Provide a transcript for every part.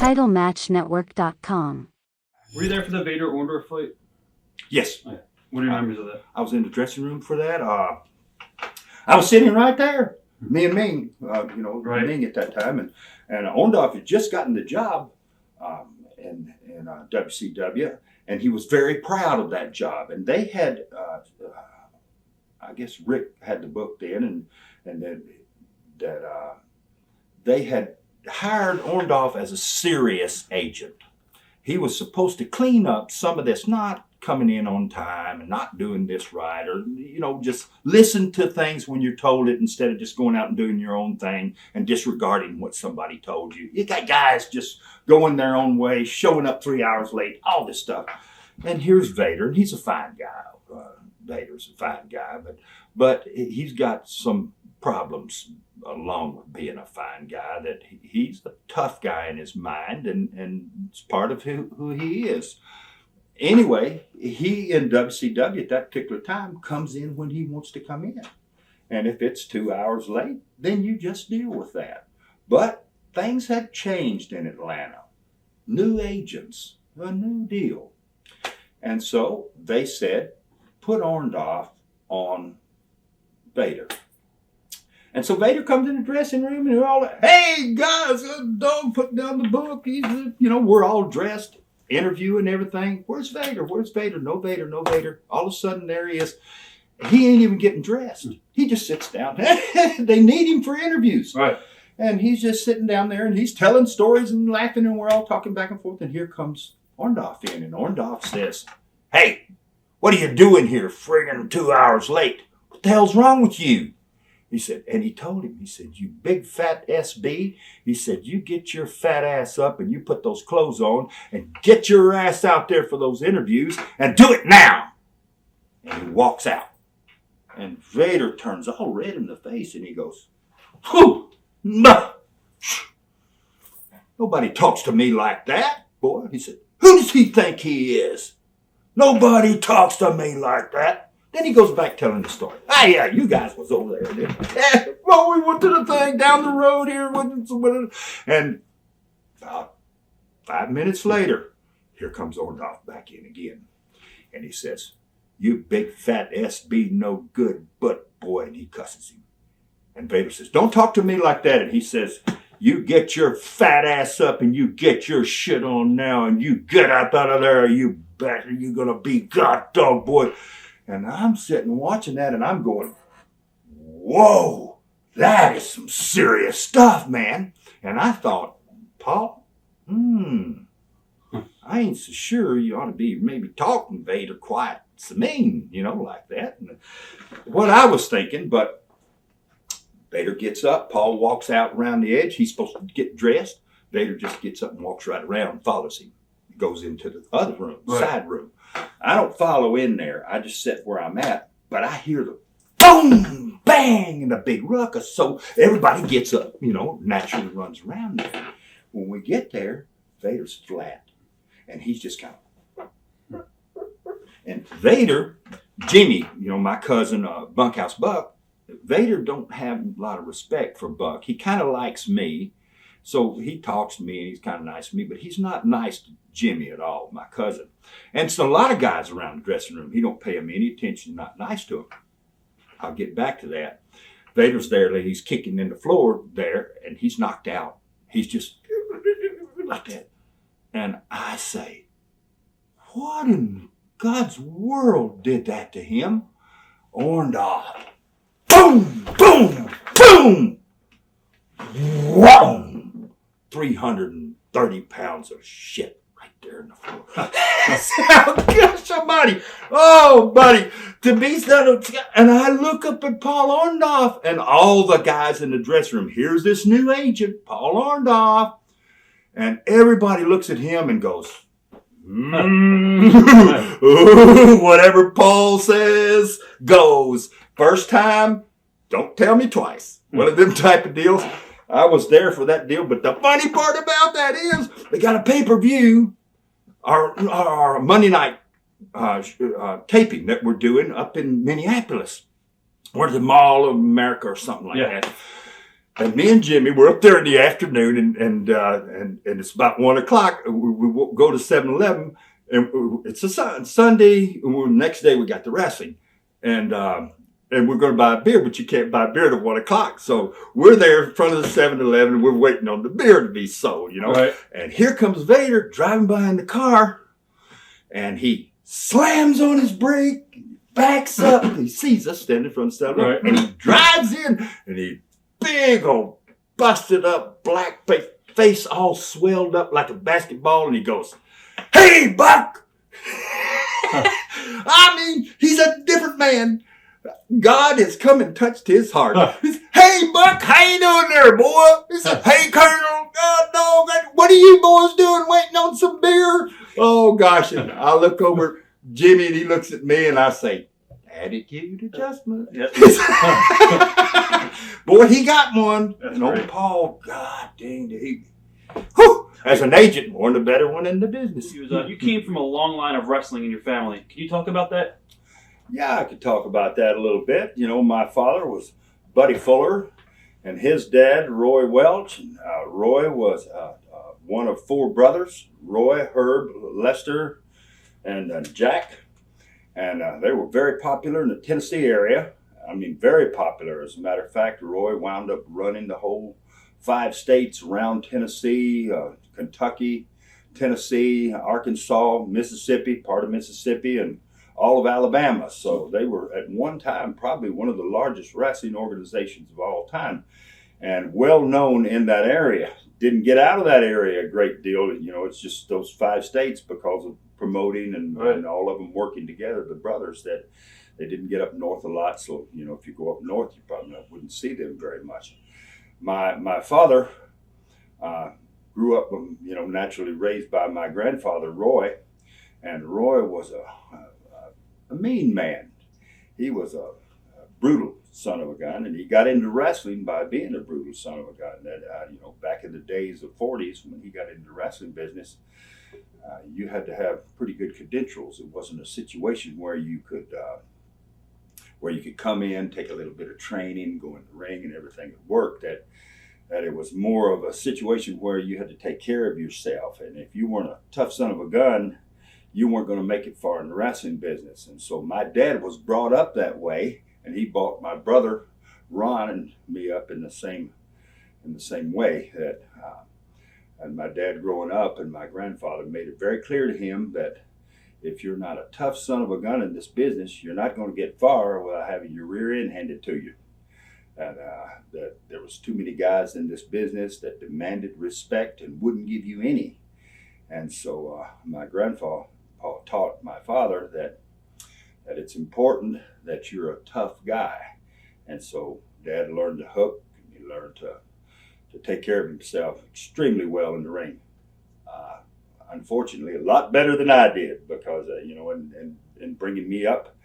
TitleMatchNetwork.com. Were you there for the Vader Orndorff fight? Yes. Oh, yeah. What are your memories of that? I was in the dressing room for that. I was sitting right there. Me and Ming, Right. Ming at that time. And Orndorff had just gotten the job in WCW. And he was very proud of that job. And they had, I guess Rick had the book then. And then they had hired Orndorff as a serious agent. He was supposed to clean up some of this, not coming in on time and not doing this right, or, just listen to things when you're told it instead of just going out and doing your own thing and disregarding what somebody told you. You got guys just going their own way, showing up 3 hours late, all this stuff. And here's Vader, and he's a fine guy. Vader's a fine guy, but he's got some problems along with being a fine guy, that he's a tough guy in his mind, and it's part of who he is. Anyway, he in WCW at that particular time comes in when he wants to come in. And if it's 2 hours late, then you just deal with that. But things had changed in Atlanta. New agents, a new deal. And so they said, put Orndorff on Vader. And so Vader comes in the dressing room and they're all like, hey guys, don't put down the book. He's, we're all dressed, interview and everything. Where's Vader? Where's Vader? No Vader, no Vader. All of a sudden there he is. He ain't even getting dressed. He just sits down. They need him for interviews. Right. And he's just sitting down there and he's telling stories and laughing, and we're all talking back and forth. And here comes Orndorff in, and Orndorff says, hey, what are you doing here friggin' 2 hours late? What the hell's wrong with you? He said, and he told him, he said, you big fat SB, he said, you get your fat ass up and you put those clothes on and get your ass out there for those interviews and do it now. And he walks out. And Vader turns all red in the face and he goes, whew, no. Nobody talks to me like that, boy. He said, who does he think he is? Nobody talks to me like that. Then he goes back telling the story. Ah, yeah, you guys was over there, didn't you? Yeah, well, we went to the thing down the road here. And about 5 minutes later, here comes Orndorff back in again. And he says, you big fat SB no good butt boy. And he cusses him. And Vader says, don't talk to me like that. And he says, you get your fat ass up and you get your shit on now and you get out of there, you bastard. You're going to be god dog boy. And I'm sitting watching that and I'm going, whoa, that is some serious stuff, man. And I thought, Paul, I ain't so sure you ought to be maybe talking Vader quite so mean, like that. And what I was thinking, but Vader gets up, Paul walks out around the edge. He's supposed to get dressed. Vader just gets up and walks right around, follows him, goes into the other room, side room. I don't follow in there. I just sit where I'm at. But I hear the boom, bang, and a big ruckus. So everybody gets up, naturally runs around there. When we get there, Vader's flat. And he's just kind of... And Vader, Jimmy, my cousin, Bunkhouse Buck, Vader don't have a lot of respect for Buck. He kind of likes me. So he talks to me and he's kind of nice to me, but he's not nice to Jimmy at all, my cousin. And so a lot of guys around the dressing room, he don't pay him any attention, not nice to him. I'll get back to that. Vader's there, he's kicking in the floor there, and he's knocked out. He's just like that. And I say, what in God's world did that to him? Orndorff. Boom, boom, boom. Whoa. 330 pounds of shit right there in the floor. Oh, gosh almighty. Oh, buddy. To be so, and I look up at Paul Orndorff and all the guys in the dressing room. Here's this new agent, Paul Orndorff. And everybody looks at him and goes, whatever Paul says goes. First time, don't tell me twice. One of them type of deals. I was there for that deal, but the funny part about that is they got a pay-per-view, our Monday night taping that we're doing up in Minneapolis, or the Mall of America or something like that. And me and Jimmy were up there in the afternoon, and it's about 1 o'clock. We go to 7-Eleven, and it's a Sunday. And the next day we got the wrestling, and we're going to buy a beer, but you can't buy beer at 1 o'clock. So we're there in front of the 7-Eleven, and we're waiting on the beer to be sold, Right. And here comes Vader driving by in the car, and he slams on his brake, backs up, and he sees us standing in front of the 7-Eleven, and he drives in, and he big old busted up black face all swelled up like a basketball, and he goes, "Hey, Buck!" I mean, he's a different man. God has come and touched his heart. "Hey, Buck, how you doing there, boy?" He said, "Hey, Colonel, dog, what are you boys doing waiting on some beer?" Oh, gosh. And I look over Jimmy, and he looks at me, and I say, "Attitude adjustment." Yep. Boy, he got one. That's and old great. Paul, God dang, as an agent, one of the better one in the business. You came from a long line of wrestling in your family. Can you talk about that? Yeah, I could talk about that a little bit. My father was Buddy Fuller, and his dad, Roy Welch. And, Roy was one of 4 brothers, Roy, Herb, Lester, and Jack. And they were very popular in the Tennessee area. I mean, very popular. As a matter of fact, Roy wound up running the whole 5 states around Tennessee, Kentucky, Tennessee, Arkansas, Mississippi, part of Mississippi, and all of Alabama. So they were at one time probably one of the largest wrestling organizations of all time, and well known in that area. Didn't get out of that area a great deal. It's just those 5 states because of promoting and all of them working together, the brothers, that they didn't get up north a lot. So, if you go up north, you probably wouldn't see them very much. My father grew up, naturally raised by my grandfather, Roy, and Roy was a mean man. He was a brutal son of a gun, and he got into wrestling by being a brutal son of a gun. That back in the days of 40s, when he got into the wrestling business, you had to have pretty good credentials. It wasn't a situation where you could come in, take a little bit of training, go in the ring, and everything would work. That it was more of a situation where you had to take care of yourself, and if you weren't a tough son of a gun, you weren't going to make it far in the wrestling business. And so my dad was brought up that way, and he brought my brother Ron and me up in the same way. That and my dad growing up and my grandfather made it very clear to him that if you're not a tough son of a gun in this business, you're not going to get far without having your rear end handed to you. And that there was too many guys in this business that demanded respect and wouldn't give you any. And so my grandfather taught my father that it's important that you're a tough guy. And so Dad learned to hook, and he learned to take care of himself extremely well in the ring. Unfortunately, a lot better than I did, because in bringing me up,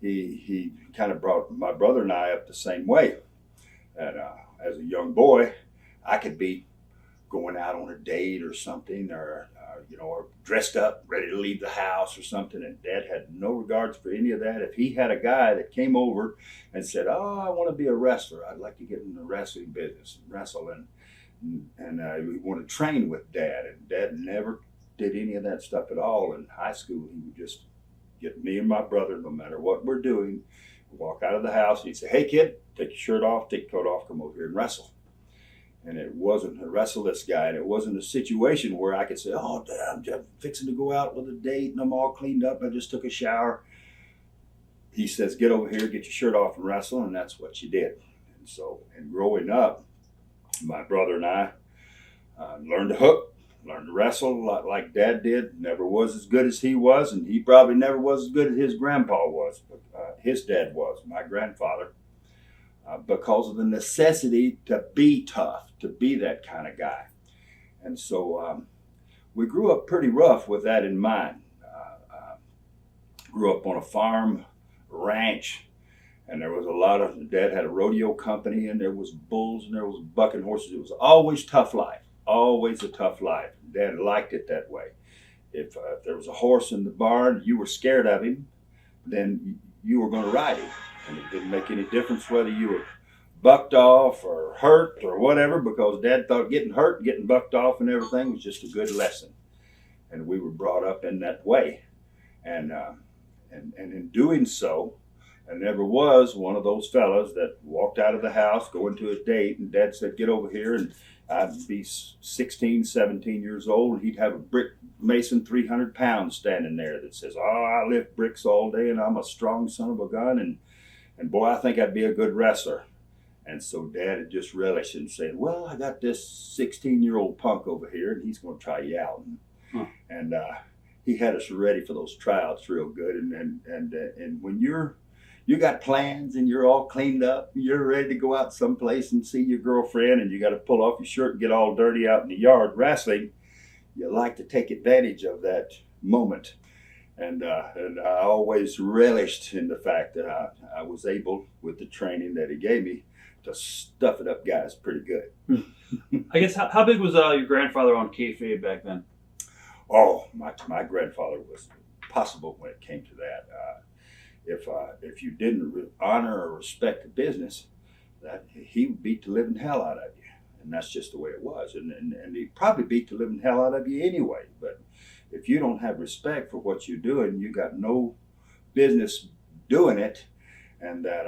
he kind of brought my brother and I up the same way. And as a young boy, I could be going out on a date or something, or dressed up, ready to leave the house or something, and Dad had no regards for any of that. If he had a guy that came over and said, "Oh, I want to be a wrestler. I'd like to get in the wrestling business and wrestle," and we want to train with Dad, and Dad never did any of that stuff at all. In high school, he would just get me and my brother, no matter what we're doing, walk out of the house, and he'd say, "Hey, kid, take your shirt off, take your coat off, come over here and wrestle." And it wasn't a wrestle this guy, and it wasn't a situation where I could say, "Oh, Dad, I'm just fixing to go out with a date, and I'm all cleaned up. I just took a shower." He says, "Get over here, get your shirt off, and wrestle," and that's what you did. And so, and growing up, my brother and I learned to hook, learned to wrestle a lot like Dad did. Never was as good as he was, and he probably never was as good as his grandpa was, but his dad was, my grandfather. Because of the necessity to be tough, to be that kind of guy. And so we grew up pretty rough with that in mind. Grew up on a farm, ranch, and there was a lot of, Dad had a rodeo company, and there was bulls and there was bucking horses. It was always tough life, always a tough life. Dad liked it that way. If there was a horse in the barn, you were scared of him, then you were going to ride him. And it didn't make any difference whether you were bucked off or hurt or whatever, because Dad thought getting hurt, getting bucked off and everything was just a good lesson. And we were brought up in that way. And in doing so, I never was one of those fellas that walked out of the house going to a date and Dad said, get over here, and I'd be 16, 17 years old, and he'd have a brick mason 300 pounds standing there that says, oh, I lift bricks all day and I'm a strong son of a gun, and boy, I think I'd be a good wrestler. And so Dad had just relished and said, well, I got this 16-year-old punk over here and he's going to try you out. And he had us ready for those tryouts real good. And when you got plans and you're all cleaned up, you're ready to go out someplace and see your girlfriend, and you got to pull off your shirt and get all dirty out in the yard wrestling, you like to take advantage of that moment. And I always relished in the fact that I was able, with the training that he gave me, to stuff it up guys pretty good. I guess, how big was your grandfather on kayfabe back then? Oh, my grandfather was impossible when it came to that. If you didn't honor or respect the business, that he would beat the living hell out of you, and that's just the way it was. And he'd probably beat the living hell out of you anyway. But if you don't have respect for what you're doing, you got no business doing it. And that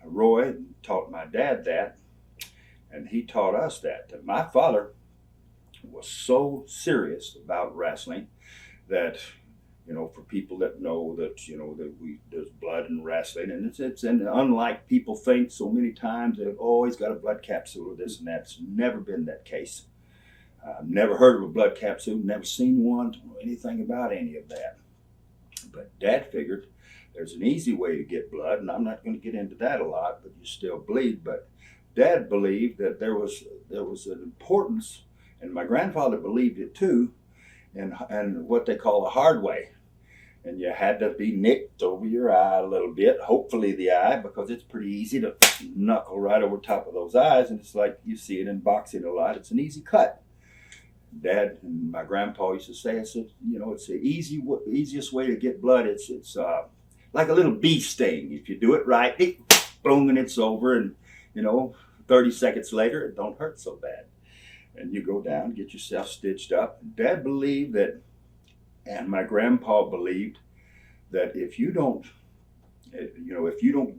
Roy taught my dad that, and he taught us that my father was so serious about wrestling that, you know, for people that know that, you know, that there's blood in wrestling, and it's and unlike people think so many times, they've always got a blood capsule or this and that. It's never been that case. I've never heard of a blood capsule, never seen one, don't know anything about any of that. But Dad figured there's an easy way to get blood, and I'm not going to get into that a lot, but you still bleed. But Dad believed that there was an importance, and my grandfather believed it too, and what they call a hard way. And you had to be nicked over your eye a little bit, hopefully the eye, because it's pretty easy to knuckle right over top of those eyes, and it's like you see it in boxing a lot. It's an easy cut. Dad and my grandpa used to say, I said, you know, it's the easiest way to get blood. It's like a little bee sting. If you do it right, boom, and it's over. And, you know, 30 seconds later, it don't hurt so bad. And you go down, get yourself stitched up. Dad believed that, and my grandpa believed that if you don't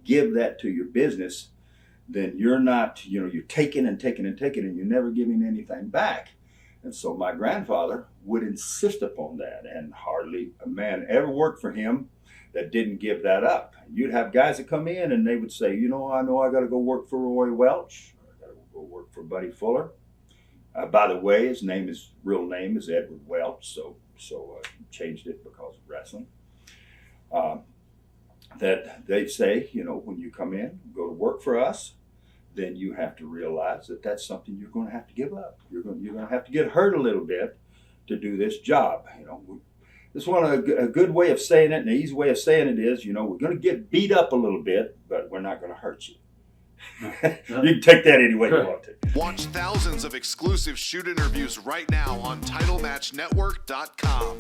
give that to your business, then you're not, you know, you're taking and taking and taking, and you're never giving anything back. And so my grandfather would insist upon that, and hardly a man ever worked for him that didn't give that up. You'd have guys that come in and they would say, you know I got to go work for Roy Welch, or I got to go work for Buddy Fuller. By the way, his real name is Edward Welch, so he changed it because of wrestling. That they'd say, you know, when you come in, go to work for us, then you have to realize that that's something you're going to have to give up. You're going to have to get hurt a little bit to do this job. You know, this one a good way of saying it, and the easy way of saying it is, you know, we're going to get beat up a little bit, but we're not going to hurt you. You can take that any way you want to. Watch thousands of exclusive shoot interviews right now on TitleMatchNetwork.com.